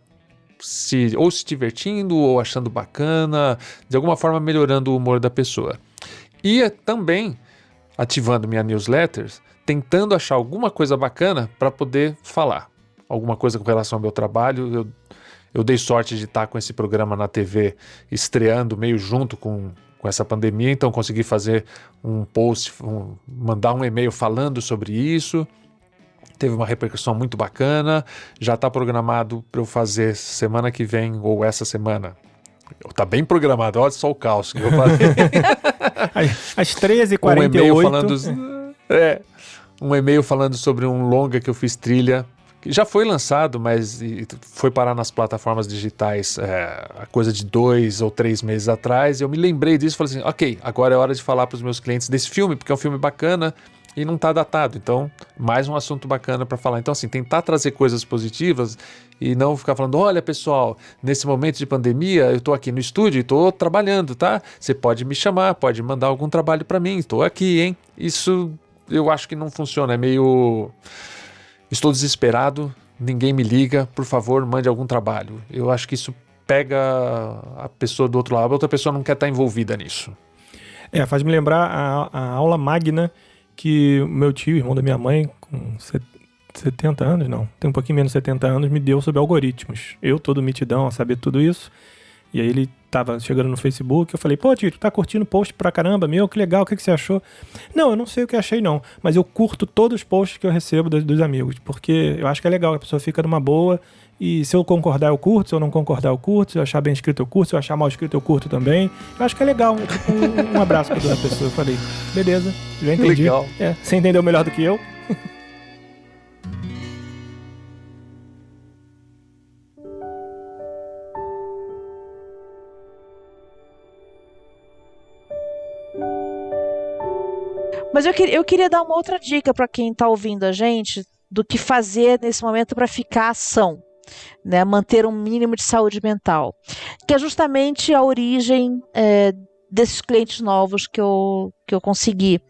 se divertindo ou achando bacana, de alguma forma melhorando o humor da pessoa. E também ativando minha newsletter, tentando achar alguma coisa bacana para poder falar. Alguma coisa com relação ao meu trabalho. Eu dei sorte de estar com esse programa na TV estreando meio junto com essa pandemia, então consegui fazer um post, mandar um e-mail falando sobre isso. Teve uma repercussão muito bacana. Já está programado para eu fazer semana que vem ou essa semana. Está bem programado, olha só o caos que eu falei. Às 13h48. Um e-mail falando, um e-mail falando sobre um longa que eu fiz trilha, que já foi lançado, mas foi parar nas plataformas digitais a coisa de 2 ou 3 meses atrás. Eu me lembrei disso e falei assim, ok, agora é hora de falar para os meus clientes desse filme, porque é um filme bacana e não está datado. Então, mais um assunto bacana para falar. Então, assim, tentar trazer coisas positivas e não ficar falando, olha, pessoal, nesse momento de pandemia, eu estou aqui no estúdio e estou trabalhando, tá? Você pode me chamar, pode mandar algum trabalho para mim, estou aqui, hein? Isso eu acho que não funciona, é meio... Estou desesperado, ninguém me liga, por favor, mande algum trabalho. Eu acho que isso pega a pessoa do outro lado, a outra pessoa não quer estar envolvida nisso. Faz me lembrar a aula magna que o meu tio, irmão da minha mãe, com 70 anos, não, tem um pouquinho menos de 70 anos, me deu sobre algoritmos. Eu, todo mitidão, a saber tudo isso. E aí ele tava chegando no Facebook, eu falei, pô, tio, tu tá curtindo post pra caramba, meu, que legal, o que você achou? Não, eu não sei o que achei não, mas eu curto todos os posts que eu recebo dos amigos, porque eu acho que é legal, a pessoa fica numa boa, e se eu concordar eu curto, se eu não concordar eu curto, se eu achar bem escrito eu curto, se eu achar mal escrito eu curto também. Eu acho que é legal, tipo um abraço pra toda pessoa. Eu falei, beleza, já entendi. Legal. Você entendeu melhor do que eu. Mas eu queria dar uma outra dica para quem está ouvindo a gente do que fazer nesse momento para ficar são, né? Manter um mínimo de saúde mental, que é justamente a origem desses clientes novos que eu consegui.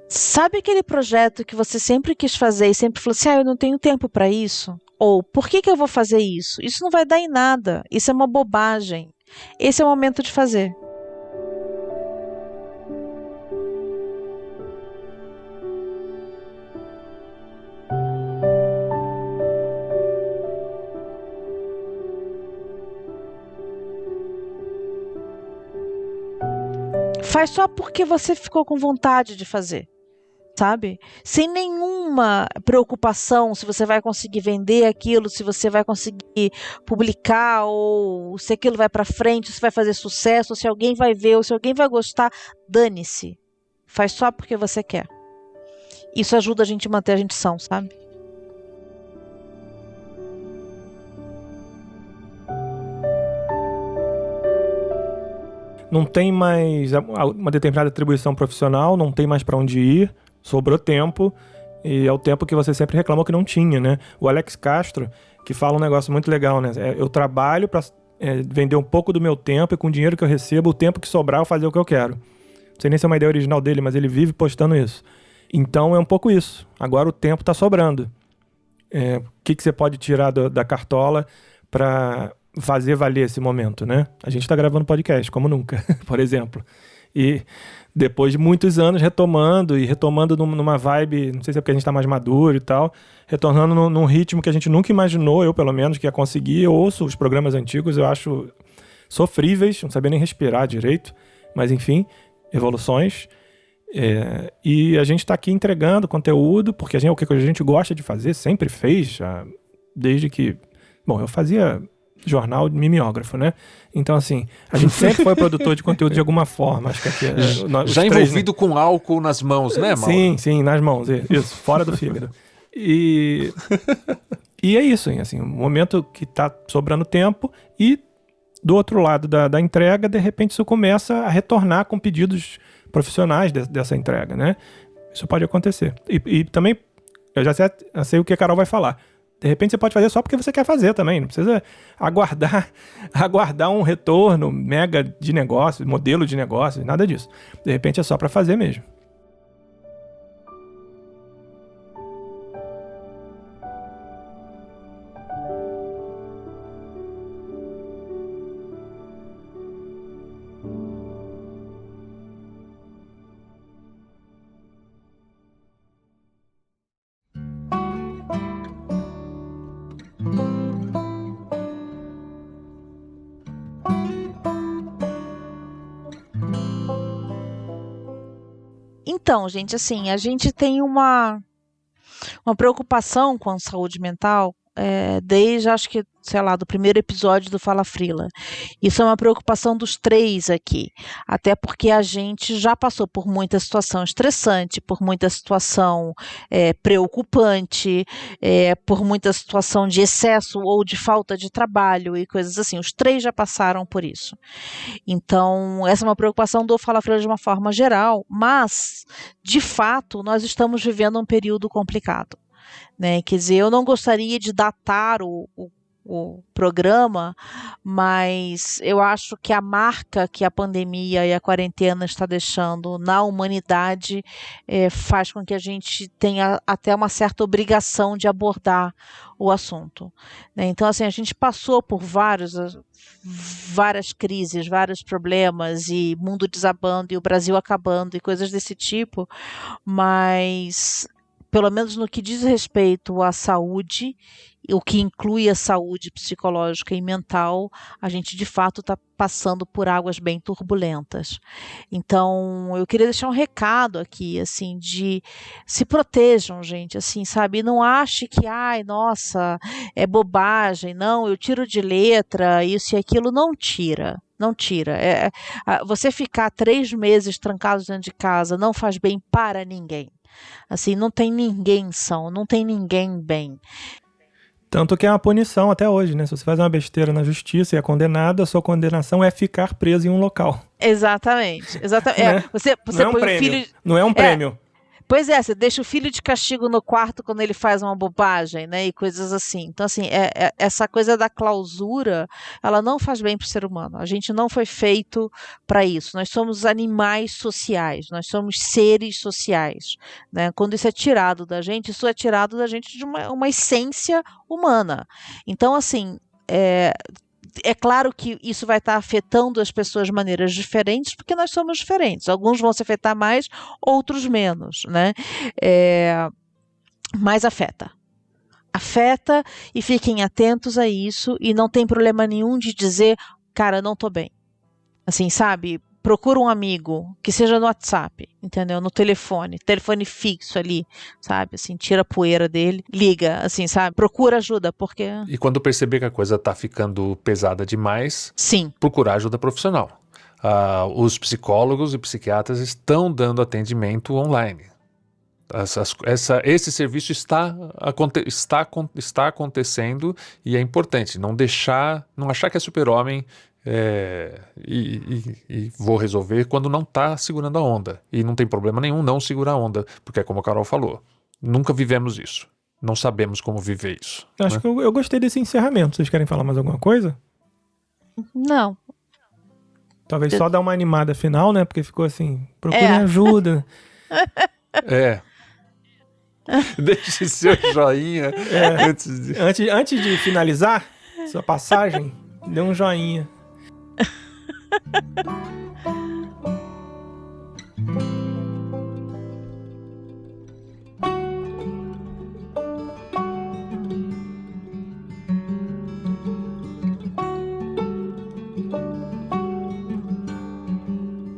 Sabe aquele projeto que você sempre quis fazer e sempre falou assim, eu não tenho tempo para isso? Ou, por que eu vou fazer isso? Isso não vai dar em nada, isso é uma bobagem. Esse é o momento de fazer. Faz só porque você ficou com vontade de fazer, sabe? Sem nenhuma preocupação se você vai conseguir vender aquilo, se você vai conseguir publicar, ou se aquilo vai para frente, se vai fazer sucesso, ou se alguém vai ver, ou se alguém vai gostar. Dane-se. Faz só porque você quer. Isso ajuda a gente a manter a gente são, sabe? Não tem mais uma determinada atribuição profissional, não tem mais para onde ir, sobrou tempo, e é o tempo que você sempre reclamou que não tinha, né? O Alex Castro, que fala um negócio muito legal, né? Eu trabalho para vender um pouco do meu tempo e com o dinheiro que eu recebo, o tempo que sobrar eu fazer o que eu quero. Não sei nem se é uma ideia original dele, mas ele vive postando isso. Então é um pouco isso. Agora o tempo está sobrando. O que você pode tirar da cartola para fazer valer esse momento, né? A gente está gravando podcast, como nunca, por exemplo. E depois de muitos anos retomando numa vibe, não sei se é porque a gente está mais maduro e tal, retornando num ritmo que a gente nunca imaginou, eu pelo menos, que ia conseguir. Eu ouço os programas antigos, eu acho sofríveis, não sabia nem respirar direito, mas enfim, evoluções. E a gente está aqui entregando conteúdo, porque é o que a gente gosta de fazer, sempre fez, desde que... Bom, eu fazia jornal de mimeógrafo, né? Então, assim, a gente sempre foi produtor de conteúdo de alguma forma. Acho que aqui, já envolvido com álcool nas mãos, né, Mauro? Sim, nas mãos, isso, fora do fígado. E é isso, assim, um momento que está sobrando tempo e do outro lado da entrega, de repente isso começa a retornar com pedidos profissionais dessa entrega, né? Isso pode acontecer. E também, eu já sei o que a Carol vai falar. De repente você pode fazer só porque você quer fazer também. Não precisa aguardar um retorno mega de negócio, modelo de negócio, nada disso. De repente é só para fazer mesmo. Então, gente, assim, a gente tem uma preocupação com a saúde mental desde, acho que, sei lá, do primeiro episódio do Fala Frila. Isso é uma preocupação dos três aqui, até porque a gente já passou por muita situação estressante, por muita situação preocupante, por muita situação de excesso ou de falta de trabalho e coisas assim. Os três já passaram por isso. Então, essa é uma preocupação do Fala Frila de uma forma geral, mas, de fato, nós estamos vivendo um período complicado. Né? Quer dizer, eu não gostaria de datar o programa, mas eu acho que a marca que a pandemia e a quarentena está deixando na humanidade faz com que a gente tenha até uma certa obrigação de abordar o assunto. Né? Então, assim, a gente passou por várias crises, vários problemas, e mundo desabando, e o Brasil acabando, e coisas desse tipo, mas... pelo menos no que diz respeito à saúde, o que inclui a saúde psicológica e mental, a gente de fato está passando por águas bem turbulentas. Então, eu queria deixar um recado aqui, assim, de se protejam, gente, assim, sabe? Não ache que, ai, nossa, é bobagem, não, eu tiro de letra, isso e aquilo, não tira. Não tira. Você ficar 3 meses trancados dentro de casa não faz bem para ninguém. Assim, não tem ninguém são, não tem ninguém bem. Tanto que é uma punição até hoje, né? Se você faz uma besteira na justiça e é condenado, a sua condenação é ficar preso em um local. Exatamente. Né? Você não é um põe prêmio. o filho... Não é um prêmio. Pois é, você deixa o filho de castigo no quarto quando ele faz uma bobagem, né? E coisas assim. Então, assim, essa coisa da clausura, ela não faz bem para o ser humano. A gente não foi feito para isso. Nós somos animais sociais, nós somos seres sociais. Né? Quando isso é tirado da gente, isso é tirado da gente de uma essência humana. Então, assim, é claro que isso vai estar afetando as pessoas de maneiras diferentes, porque nós somos diferentes. Alguns vão se afetar mais, outros menos, né? Mas afeta. Afeta, e fiquem atentos a isso, e não tem problema nenhum de dizer, cara, não tô bem. Assim, sabe? Procura um amigo, que seja no WhatsApp, entendeu? No telefone fixo ali, sabe? Assim, tira a poeira dele, liga, assim, sabe? Procura ajuda, porque... E quando perceber que a coisa tá ficando pesada demais, sim, procurar ajuda profissional. Os psicólogos e psiquiatras estão dando atendimento online. Esse serviço está acontecendo, e é importante não achar que é super-homem e vou resolver quando não está segurando a onda. E não tem problema nenhum não segurar a onda, porque é como a Carol falou, nunca vivemos isso, não sabemos como viver isso. Acho que eu gostei desse encerramento. Vocês querem falar mais alguma coisa? Não. Talvez só dar uma animada final, né? Porque ficou assim, procurem ajuda. Deixe seu joinha. Antes de finalizar, Sua passagem, dê um joinha.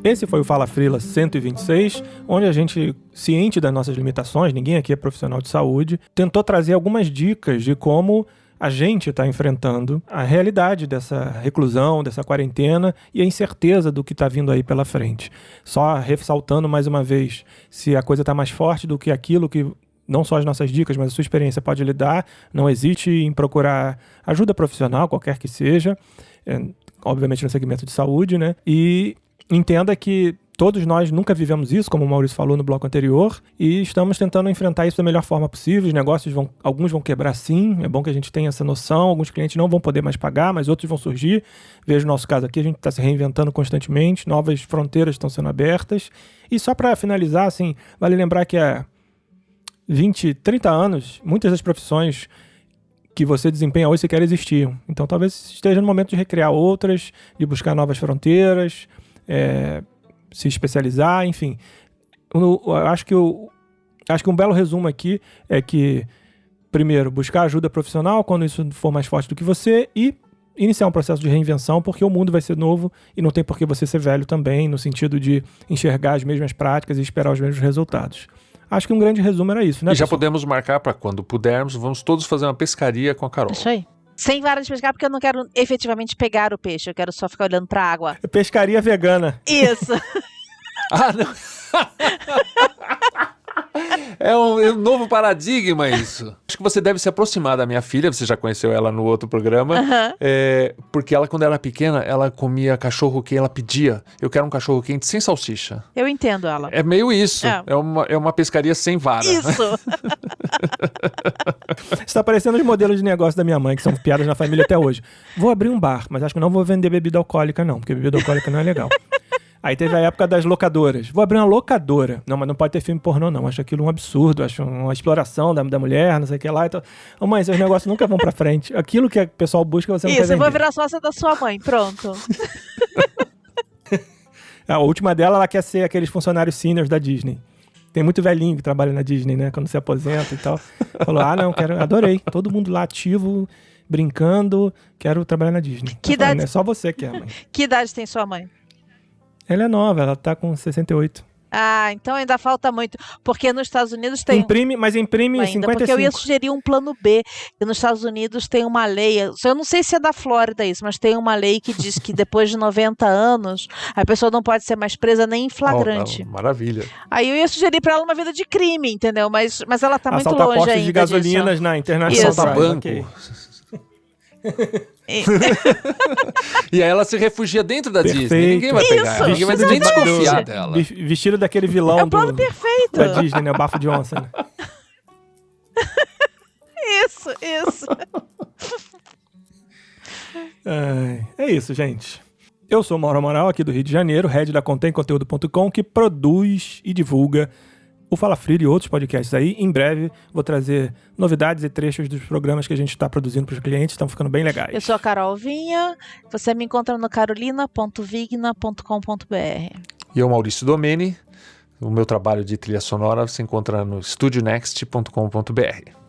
Esse foi o Fala Frila 126, onde a gente, ciente das nossas limitações, ninguém aqui é profissional de saúde, tentou trazer algumas dicas de como a gente está enfrentando a realidade dessa reclusão, dessa quarentena e a incerteza do que está vindo aí pela frente. Só ressaltando mais uma vez, se a coisa está mais forte do que aquilo que não só as nossas dicas, mas a sua experiência pode lhe dar, não hesite em procurar ajuda profissional, qualquer que seja, obviamente no segmento de saúde, né? E entenda que todos nós nunca vivemos isso, como o Maurício falou no bloco anterior, e estamos tentando enfrentar isso da melhor forma possível. Os negócios alguns vão quebrar sim, é bom que a gente tenha essa noção, alguns clientes não vão poder mais pagar, mas outros vão surgir. Veja o nosso caso aqui, a gente está se reinventando constantemente, novas fronteiras estão sendo abertas. E só para finalizar, assim, vale lembrar que há 20, 30 anos, muitas das profissões que você desempenha hoje sequer existiam. Então talvez esteja no momento de recriar outras, de buscar novas fronteiras, se especializar, enfim. Acho que um belo resumo aqui é que, primeiro, buscar ajuda profissional quando isso for mais forte do que você e iniciar um processo de reinvenção, porque o mundo vai ser novo e não tem por que você ser velho também, no sentido de enxergar as mesmas práticas e esperar os mesmos resultados. Acho que um grande resumo era isso, né? E já podemos marcar para quando pudermos, vamos todos fazer uma pescaria com a Carol. Isso aí. Sem vara de pescar, porque eu não quero efetivamente pegar o peixe, eu quero só ficar olhando pra água. Pescaria vegana. Isso. Não. É um novo paradigma isso. Acho que você deve se aproximar da minha filha, você já conheceu ela no outro programa, porque ela, quando era pequena, ela comia cachorro quente, ela pedia, eu quero um cachorro quente sem salsicha. Eu entendo ela. É meio isso, é uma pescaria sem vara. Isso! Está parecendo os modelos de negócio da minha mãe, que são piadas na família até hoje. Vou abrir um bar, mas acho que não vou vender bebida alcoólica não, porque bebida alcoólica não é legal. Aí teve a época das locadoras. Vou abrir uma locadora. Não, mas não pode ter filme pornô, não. Acho aquilo um absurdo. Acho uma exploração da mulher, não sei o que lá. Então, mãe, esses negócios nunca vão pra frente. Aquilo que o pessoal busca, você não quer vender. Isso, eu vou virar sócia da sua mãe. Pronto. A última dela, ela quer ser aqueles funcionários seniors da Disney. Tem muito velhinho que trabalha na Disney, né? Quando se aposenta e tal. Falou, não, adorei. Todo mundo lá ativo, brincando. Quero trabalhar na Disney. Que idade... Não é só você que é, mãe. Que idade tem sua mãe? Ela é nova, ela tá com 68. Então ainda falta muito. Porque nos Estados Unidos tem... Imprime ainda, 55. Porque eu ia sugerir um plano B. E nos Estados Unidos tem uma lei, eu não sei se é da Flórida isso, mas tem uma lei que diz que depois de 90 anos, a pessoa não pode ser mais presa nem em flagrante. Maravilha. Aí eu ia sugerir pra ela uma vida de crime, entendeu? Mas ela tá muito assaltar longe postos ainda de gasolinas disso. Na International Assaltar banco. Okay. E aí ela se refugia dentro da Perfeito. Disney. Ninguém vai pegar ela. Ninguém vai nem desconfiar dela. Vestido daquele vilão é o plano perfeito. Da Disney, né? O Bafo Johnson. Né? Isso. É isso, gente. Eu sou o Mauro Amaral, aqui do Rio de Janeiro, head da contemconteúdo.com, que produz e divulga o Fala Frila e outros podcasts aí. Em breve vou trazer novidades e trechos dos programas que a gente está produzindo para os clientes, estão ficando bem legais. Eu sou a Carol Vinha, você me encontra no carolina.vigna.com.br. E eu, Maurício Domeni, o meu trabalho de trilha sonora você encontra no studionext.com.br.